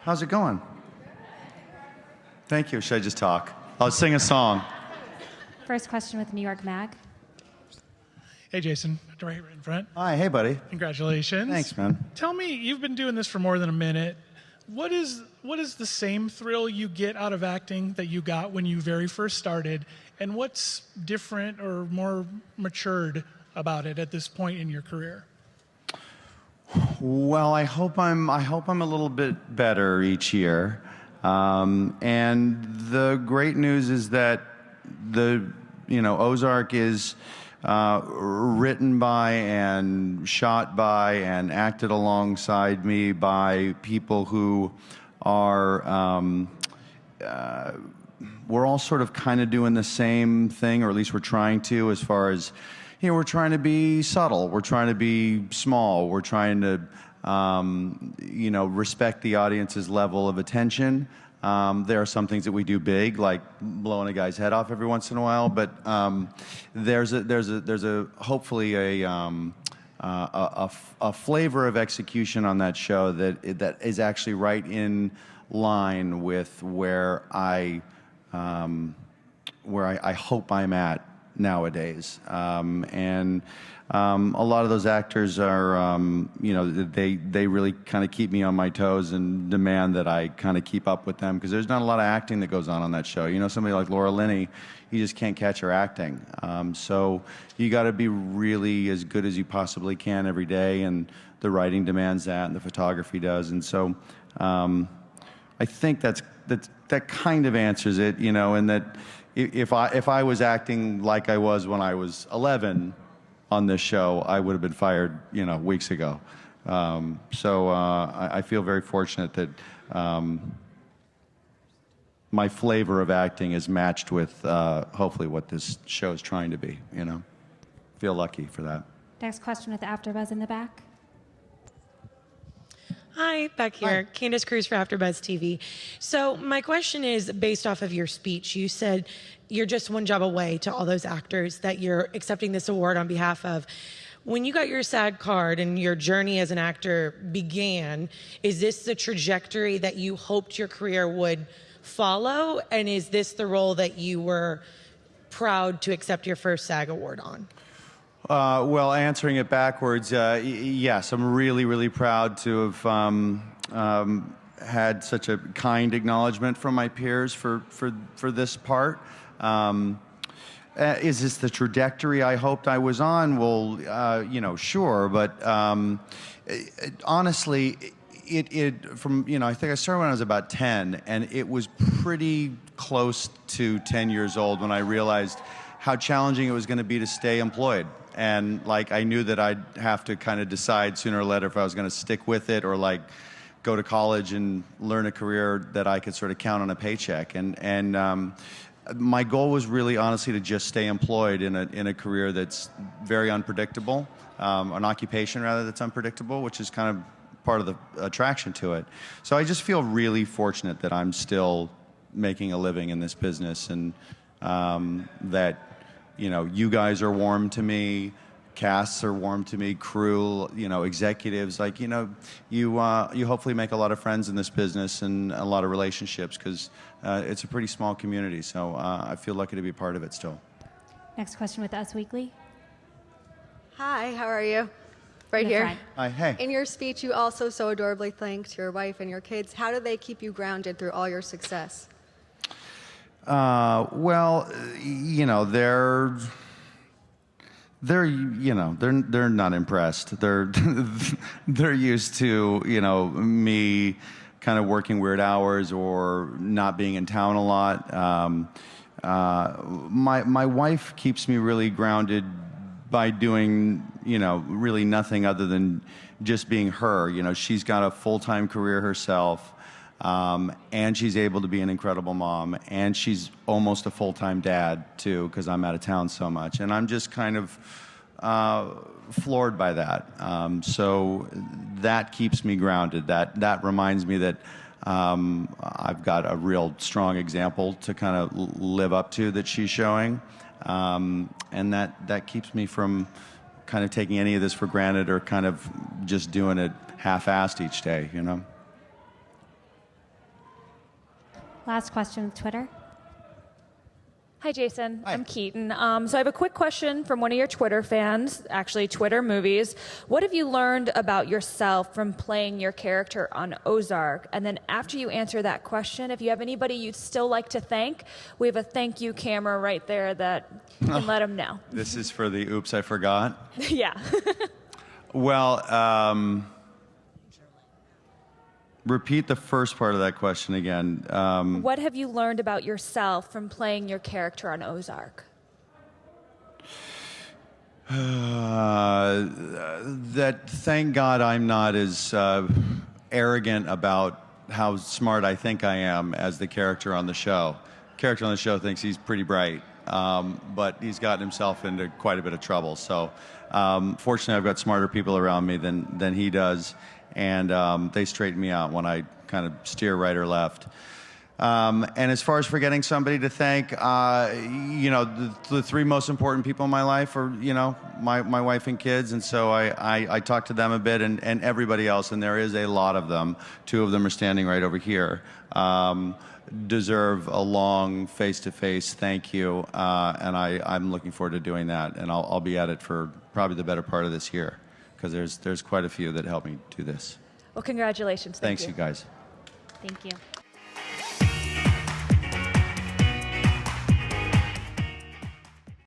How's it going? Thank you. Should I just talk? I'll sing a song. First question with New York Mag. Hey, Jason. Right in front. Hi, hey, buddy. Congratulations. Thanks, man. Tell me, you've been doing this for more than a minute. What is the same thrill you get out of acting that you got when you very first started, and what's different or more matured about it at this point in your career? Well, I hope I'm a little bit better each year. And the great news is that Ozark is written by and shot by and acted alongside me by people who are, we're all sort of kind of doing the same thing, or at least we're trying to, as far as, we're trying to be subtle, we're trying to be small, we're trying to, respect the audience's level of attention. There are some things that we do big, like blowing a guy's head off every once in a while, but there's hopefully a flavor of execution on that show that is actually right in line with where I hope I'm at nowadays. A lot of those actors are, they really kind of keep me on my toes and demand that I kind of keep up with them, because there's not a lot of acting that goes on that show. Somebody like Laura Linney, you just can't catch her acting. So you got to be really as good as you possibly can every day, and the writing demands that, and the photography does. And so I think that kind of answers it, and that if I was acting like I was when I was 11 on this show, I would have been fired, weeks ago. So I feel very fortunate that my flavor of acting is matched with hopefully what this show is trying to be. Feel lucky for that. Next question with AfterBuzz in the back. Hi, back here. Hi. Candace Cruz for AfterBuzz TV. So my question is based off of your speech. You said you're just one job away to all those actors that you're accepting this award on behalf of. When you got your SAG card and your journey as an actor began, is this the trajectory that you hoped your career would follow? And is this the role that you were proud to accept your first SAG award on? Well, answering it backwards, yes, I'm really, really proud to have had such a kind acknowledgement from my peers for this part. Is this the trajectory I hoped I was on? Well, sure, but honestly, I think I started when I was about 10, and it was pretty close to 10 years old when I realized how challenging it was going to be to stay employed. And I knew that I'd have to kind of decide sooner or later if I was going to stick with it, or go to college and learn a career that I could sort of count on a paycheck. And my goal was really, honestly, to just stay employed in a career that's very unpredictable, an occupation rather that's unpredictable, which is kind of part of the attraction to it. So I just feel really fortunate that I'm still making a living in this business, and that you guys are warm to me, casts are warm to me, crew, executives, you hopefully make a lot of friends in this business and a lot of relationships, because it's a pretty small community. So I feel lucky to be part of it still. Next question with Us Weekly. Hi, how are you? Right here. Front. Hi, hey. In your speech, you also so adorably thanked your wife and your kids. How do they keep you grounded through all your success? Well, they're not impressed. They're used to, me kind of working weird hours or not being in town a lot. My wife keeps me really grounded by doing, really nothing other than just being her. She's got a full-time career herself. And she's able to be an incredible mom, and she's almost a full-time dad too, because I'm out of town so much, and I'm just kind of floored by that. So that keeps me grounded. That reminds me that I've got a real strong example to kind of live up to that she's showing, and that keeps me from kind of taking any of this for granted or kind of just doing it half-assed each day. Last question with Twitter. Hi, Jason. Hi. I'm Keaton. So I have a quick question from one of your Twitter fans, actually Twitter movies. What have you learned about yourself from playing your character on Ozark? And then after you answer that question, if you have anybody you'd still like to thank, we have a thank you camera right there that you can let them know. This is for the oops, I forgot. Yeah. Well, repeat the first part of that question again. What have you learned about yourself from playing your character on Ozark? That thank God I'm not as arrogant about how smart I think I am as the character on the show. The character on the show thinks he's pretty bright, but he's gotten himself into quite a bit of trouble. So fortunately, I've got smarter people around me than he does, and they straighten me out when I kind of steer right or left. And as far as forgetting somebody to thank, the three most important people in my life are, my wife and kids. And so I talk to them a bit and everybody else, and there is a lot of them. Two of them are standing right over here. Deserve a long face-to-face thank you. And I'm looking forward to doing that. And I'll be at it for probably the better part of this year, because there's quite a few that helped me do this. Well, congratulations. Thanks, you guys. Thank you.